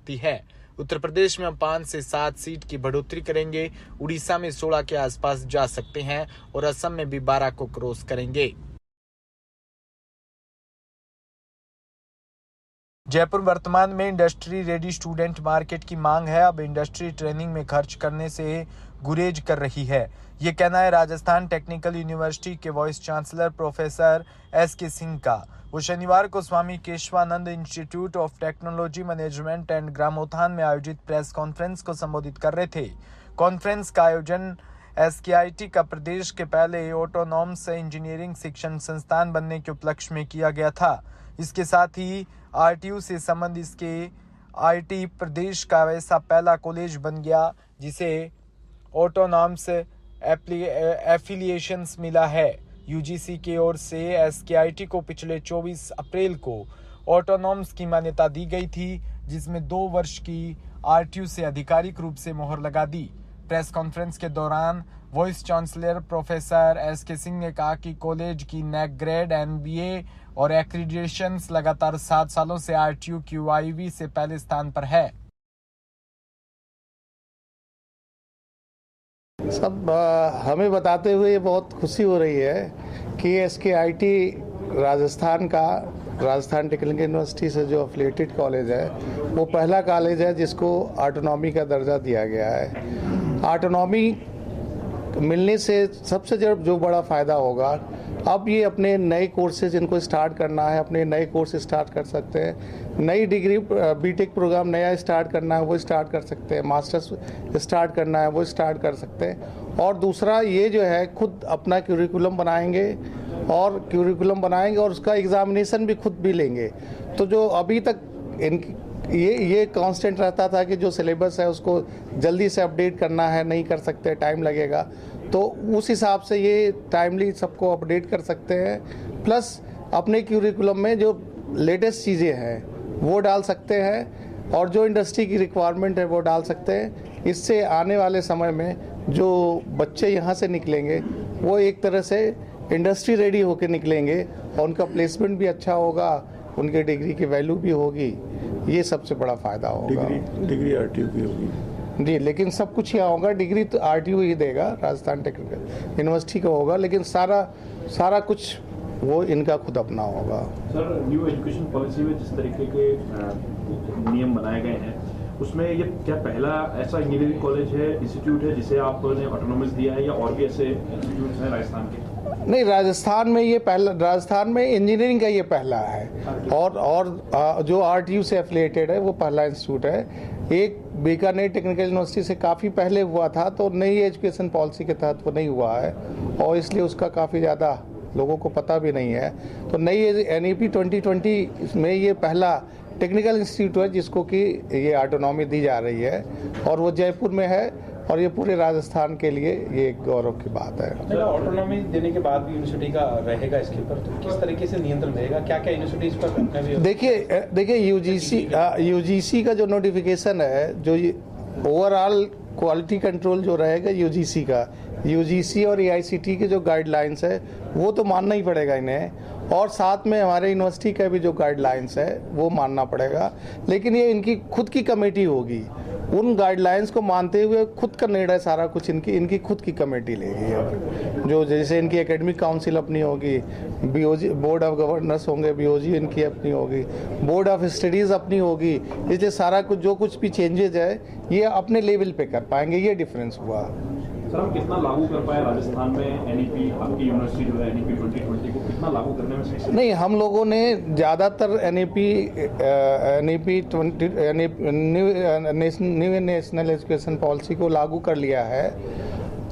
सकती है। उत्तर प्रदेश में 5 से 7 सीट की बढ़ोतरी करेंगे। उड़ीसा में 16 के आसपास जा सकते हैं और असम में भी 12 को क्रॉस करेंगे। जयपुर वर्तमान में इंडस्ट्री रेडी स्टूडेंट मार्केट की मांग है। अब इंडस्ट्री ट्रेनिंग में खर्च करने से गुरेज कर रही है। ये कहना है राजस्थान टेक्निकल यूनिवर्सिटी के vice chancellor professor S K. Singh का। वो शनिवार को Swami Keshavanand institute of technology management and Gramotthan में आयोजित प्रेस कॉन्फ्रेंस को संबोधित कर रहे थे। कॉन्फ्रेंस का आयोजन एसकेआईटी का प्रदेश के पहले ऑटोनॉमस इंजीनियरिंग शिक्षण संस्थान बनने के उपलक्ष्य में किया गया था। इसके साथ ही आरटीयू से संबंध इसके आईटी प्रदेश का वैसा पहला कॉलेज बन गया जिसे ऑटोनॉमस एफिलिएशंस मिला है। यूजीसी की ओर से एसकेआईटी को पिछले 24 अप्रैल को ऑटोनॉमस की मान्यता दी गई थी, जिसमें 2 वर्ष की आरटीयू से आधिकारिक रूप से मोहर लगा दी। प्रेस कॉन्फ्रेंस के दौरान vice chancellor professor S K. Singh ने कहा कि कॉलेज की नैक ग्रेड, एनबीए और एक्रीडिटेशंस लगातार 7 सालों से आरटीयू क्यूआईवी से पहले स्थान पर है। सब हमें बताते हुए बहुत खुशी हो रही है कि एसकेआईटी राजस्थान टेक्निकल यूनिवर्सिटी से जो एफिलिएटेड कॉलेज है वो पहला कॉलेज है जिसको ऑटोनॉमी का दर्जा दिया गया है। ऑटोनॉमी मिलने से सबसे जो बड़ा फ़ायदा होगा, अब ये अपने नए कोर्सेज इनको स्टार्ट करना है, अपने नए कोर्स स्टार्ट कर सकते हैं। नई डिग्री बीटेक प्रोग्राम नया स्टार्ट करना है वो स्टार्ट कर सकते हैं, मास्टर्स स्टार्ट करना है वो स्टार्ट कर सकते हैं। और दूसरा ये जो है खुद अपना क्यूरिकुलम बनाएंगे और उसका एग्जामिनेशन भी खुद भी लेंगे। तो जो अभी तक ये कांस्टेंट रहता था कि जो सिलेबस है उसको जल्दी से अपडेट करना है, नहीं कर सकते, टाइम लगेगा, तो उस हिसाब से ये टाइमली सबको अपडेट कर सकते हैं। प्लस अपने क्यूरिकुलम में जो लेटेस्ट चीज़ें हैं वो डाल सकते हैं और जो इंडस्ट्री की रिक्वायरमेंट है वो डाल सकते हैं। इससे आने वाले समय में जो बच्चे यहाँ से निकलेंगे वो एक तरह से इंडस्ट्री रेडी होकर निकलेंगे और उनका प्लेसमेंट भी अच्छा होगा, उनके डिग्री की वैल्यू भी होगी। ये सबसे बड़ा फायदा होगा। डिग्री आरटीयू की होगी जी, लेकिन सब कुछ यहाँ होगा। डिग्री तो आरटीयू ही देगा, राजस्थान टेक्निकल यूनिवर्सिटी का होगा, लेकिन सारा कुछ वो इनका खुद अपना होगा। सर, न्यू एजुकेशन पॉलिसी में जिस तरीके के नियम बनाए गए हैं उसमें ये क्या पहला ऐसा इंजीनियरिंग कॉलेज है, इंस्टीट्यूट है जिसे आपने ऑटोनॉमस दिया है या और भी ऐसे इंस्टीट्यूट्स हैं राजस्थान के? नहीं, राजस्थान में इंजीनियरिंग का ये पहला है और जो आरटीयू से एफिलिएटेड है वो पहला इंस्टीट्यूट है। एक बीकानेर टेक्निकल यूनिवर्सिटी से काफ़ी पहले हुआ था, तो नई एजुकेशन पॉलिसी के तहत वो नहीं हुआ है और इसलिए उसका काफ़ी ज़्यादा लोगों को पता भी नहीं है। तो नई एनईपी 2020 में ये पहला टेक्निकल इंस्टीट्यूट है जिसको कि ये ऑटोनॉमी दी जा रही है और वो जयपुर में है और ये पूरे राजस्थान के लिए ये एक गौरव की बात है। ऑटोनॉमी देने के बाद भी यूनिवर्सिटी का रहेगा इसके ऊपर, तो किस तरीके से नियंत्रण रहेगा? क्या यूनिवर्सिटी इस पर? देखिए यूजीसी का जो नोटिफिकेशन है, जो ओवरऑल क्वालिटी कंट्रोल जो रहेगा यूजीसी और एआईसीटी के जो गाइडलाइंस है वो तो मानना ही पड़ेगा इन्हें, और साथ में हमारे यूनिवर्सिटी का भी जो गाइडलाइंस है वो मानना पड़ेगा। लेकिन ये इनकी खुद की कमेटी होगी, उन गाइडलाइंस को मानते हुए खुद का निर्णय सारा कुछ इनकी खुद की कमेटी लेगी। अब जो जैसे इनकी एकेडमिक काउंसिल अपनी होगी, बीओजी बोर्ड ऑफ गवर्नर्स होंगे, बीओजी इनकी अपनी होगी, बोर्ड ऑफ स्टडीज़ अपनी होगी। इसलिए सारा कुछ जो कुछ भी चेंजेज है ये अपने लेवल पे कर पाएंगे, ये डिफरेंस हुआ। सर, हम कितना लागू कर पाए राजस्थान में एनईपी? आपकी यूनिवर्सिटी जो है एनईपी 2020 को कितना लागू करने में सक्षम? नहीं, हम लोगों ने ज़्यादातर NEP new national education policy को लागू कर लिया है।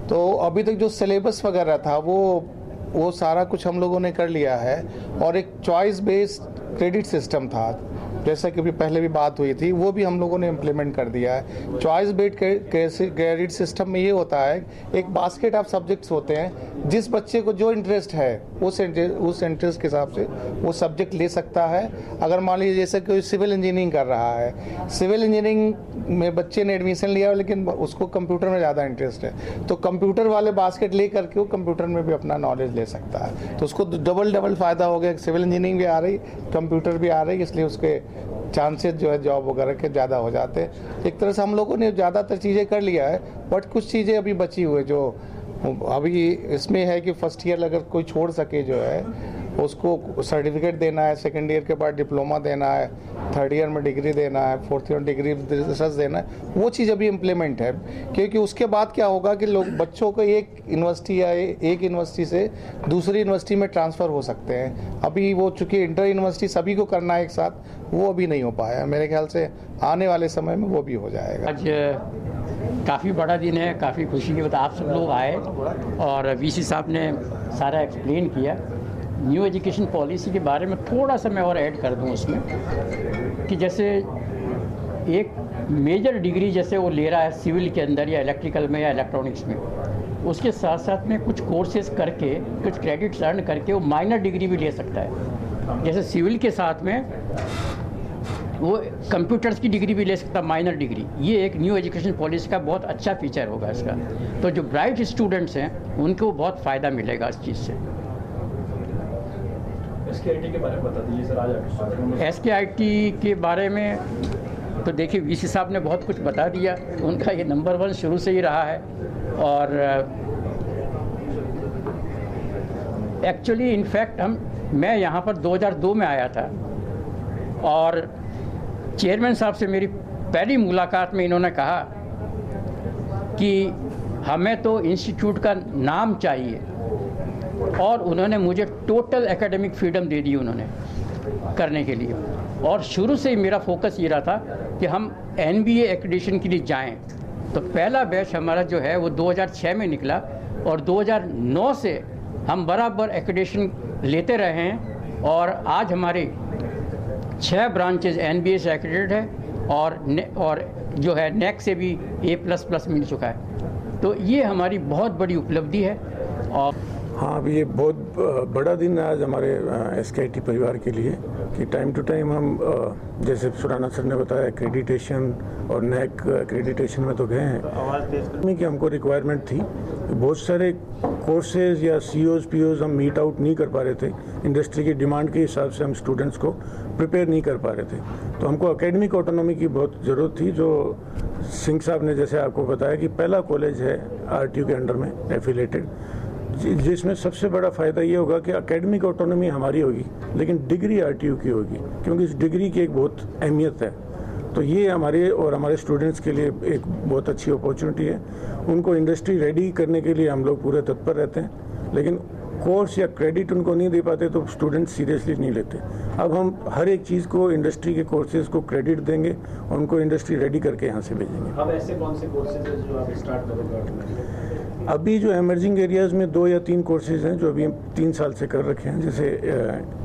तो अभी तक जो सिलेबस वगैरह था वो सारा कुछ हम लोगों ने कर लिया है और एक चॉइस बेस्ड क्रेडिट सिस्टम था, जैसा कि पहले भी बात हुई थी, वो भी हम लोगों ने इम्प्लीमेंट कर दिया है। चॉइस बेस्ड क्रेडिट सिस्टम में ये होता है, एक बास्केट ऑफ सब्जेक्ट्स होते हैं, जिस बच्चे को जो इंटरेस्ट है उस इंटरेस्ट के हिसाब से वो सब्जेक्ट ले सकता है। अगर मान लीजिए जैसे कोई सिविल इंजीनियरिंग कर रहा है, सिविल इंजीनियरिंग में बच्चे ने एडमिशन लिया लेकिन उसको कंप्यूटर में ज़्यादा इंटरेस्ट है, तो कंप्यूटर वाले बास्केट ले करके वो कंप्यूटर में भी अपना नॉलेज ले सकता है। तो उसको डबल फ़ायदा हो गया, सिविल इंजीनियरिंग भी आ रही, कंप्यूटर भी आ रही, इसलिए उसके चांसेस जो है जॉब वगैरह के ज़्यादा हो जाते हैं। एक तरह से हम लोगों ने ज़्यादातर चीज़ें कर लिया है, बट कुछ चीज़ें अभी बची हुई जो अभी इसमें है कि फर्स्ट ईयर अगर कोई छोड़ सके जो है उसको सर्टिफिकेट देना है, सेकेंड ईयर के बाद डिप्लोमा देना है, थर्ड ईयर में डिग्री देना है, फोर्थ ईयर में डिग्री रिसर्च देना है, वो चीज़ अभी इम्प्लीमेंट है। क्योंकि उसके बाद क्या होगा कि लोग बच्चों को एक यूनिवर्सिटी या एक यूनिवर्सिटी से दूसरी यूनिवर्सिटी में ट्रांसफ़र हो सकते हैं। अभी वो चूँकि इंटर यूनिवर्सिटी सभी को करना है एक साथ, वो अभी नहीं हो पाया। मेरे ख्याल से आने वाले समय में वो भी हो जाएगा। आज काफ़ी बड़ा दिन है, काफ़ी खुशी की बात, आप सब लोग आए और वीसी साहब ने सारा एक्सप्लेन किया। न्यू एजुकेशन पॉलिसी के बारे में थोड़ा सा मैं और ऐड कर दूं उसमें कि जैसे एक मेजर डिग्री जैसे वो ले रहा है सिविल के अंदर या इलेक्ट्रिकल में या इलेक्ट्रॉनिक्स में, उसके साथ साथ में कुछ कोर्सेज करके कुछ क्रेडिट्स अर्न करके वो माइनर डिग्री भी ले सकता है। जैसे सिविल के साथ में वो कंप्यूटर्स की डिग्री भी ले सकता है, माइनर डिग्री। ये एक न्यू एजुकेशन पॉलिसी का बहुत अच्छा फीचर होगा इसका। तो जो ब्राइट स्टूडेंट्स हैं उनको बहुत फ़ायदा मिलेगा इस चीज़ से। SKIT के बारे में बता दीजिए सर। आज SKIT के बारे में तो देखिए वीसी साहब ने बहुत कुछ बता दिया। उनका ये नंबर 1 शुरू से ही रहा है और एक्चुअली इनफैक्ट मैं यहाँ पर 2002 में आया था और चेयरमैन साहब से मेरी पहली मुलाकात में इन्होंने कहा कि हमें तो इंस्टीट्यूट का नाम चाहिए और उन्होंने मुझे टोटल एकेडमिक फ्रीडम दे दी उन्होंने करने के लिए। और शुरू से ही मेरा फोकस ये रहा था कि हम NBA एक्रेडिटेशन के लिए जाएं। तो पहला बैच हमारा जो है वो 2006 में निकला और 2009 से हम बराबर एक्रेडिटेशन लेते रहे हैं और आज हमारे 6 ब्रांचेज NBA से एक्रेडिटेड है और जो है NAAC से भी A++ मिल चुका है। तो ये हमारी बहुत बड़ी उपलब्धि है। और हाँ, अभी ये बहुत बड़ा दिन है आज हमारे SKIT परिवार के लिए कि टाइम टू टाइम हम जैसे सुराना सर ने बताया एक्रेडिटेशन और NAAC एक्रेडिटेशन में तो गए हैं कि हमको रिक्वायरमेंट थी। बहुत सारे कोर्सेज या COs POs हम मीट आउट नहीं कर पा रहे थे। इंडस्ट्री की डिमांड के हिसाब से हम स्टूडेंट्स को प्रिपेयर नहीं कर पा रहे थे। तो हमको एकेडमिक ऑटोनॉमी की बहुत ज़रूरत थी। जो सिंह साहब ने जैसे आपको बताया कि पहला कॉलेज है RTU के अंडर में एफिलेटेड, जिसमें सबसे बड़ा फ़ायदा ये होगा कि एकेडमिक ऑटोनॉमी हमारी होगी लेकिन डिग्री RTU की होगी, क्योंकि इस डिग्री की एक बहुत अहमियत है। तो ये हमारे और हमारे स्टूडेंट्स के लिए एक बहुत अच्छी अपॉर्चुनिटी है। उनको इंडस्ट्री रेडी करने के लिए हम लोग पूरे तत्पर रहते हैं, लेकिन कोर्स या क्रेडिट उनको नहीं दे पाते तो स्टूडेंट सीरियसली नहीं लेते। अब हम हर एक चीज़ को इंडस्ट्री के कोर्सेज को क्रेडिट देंगे और उनको इंडस्ट्री रेडी करके यहाँ से भेजेंगे। अब ऐसे कौन से कोर्सेज हैं जो आप स्टार्ट करोगे? अभी जो एमर्जिंग एरियाज़ में 2 या 3 कोर्सेज हैं जो अभी 3 साल से कर रखे हैं, जैसे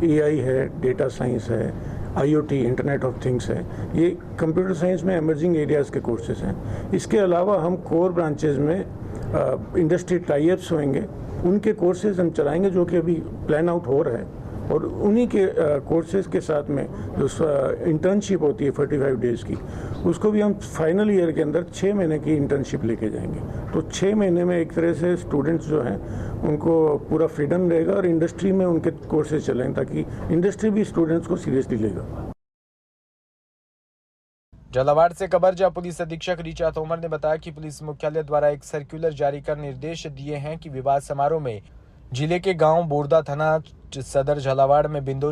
AI है, डेटा साइंस है, IoT इंटरनेट ऑफ थिंग्स है। ये कंप्यूटर साइंस में एमर्जिंग एरियाज़ के कोर्सेज हैं। इसके अलावा हम कोर ब्रांचेज में इंडस्ट्री टाइप्स होंगे, उनके कोर्सेज हम चलाएंगे जो कि अभी प्लान आउट हो रहा है। और उन्हीं के कोर्सेज के साथ में जो इंटर्नशिप होती है 45 डेज़ की, उसको भी हम फाइनल ईयर के अंदर 6 महीने की इंटर्नशिप लेके जाएंगे। तो 6 महीने में एक तरह से स्टूडेंट्स जो हैं उनको पूरा फ्रीडम रहेगा और इंडस्ट्री में उनके कोर्सेज चलेंगे ताकि इंडस्ट्री भी स्टूडेंट्स को सीरियसली लेगा। झालावाड़ से कबरजा पुलिस अधीक्षक ऋचा तोमर ने बताया कि पुलिस मुख्यालय द्वारा एक सर्कुलर जारी कर निर्देश दिए हैं कि विवाह समारोह में जिले के गांव बोरदा थाना सदर झालावाड़ में बिंदोनी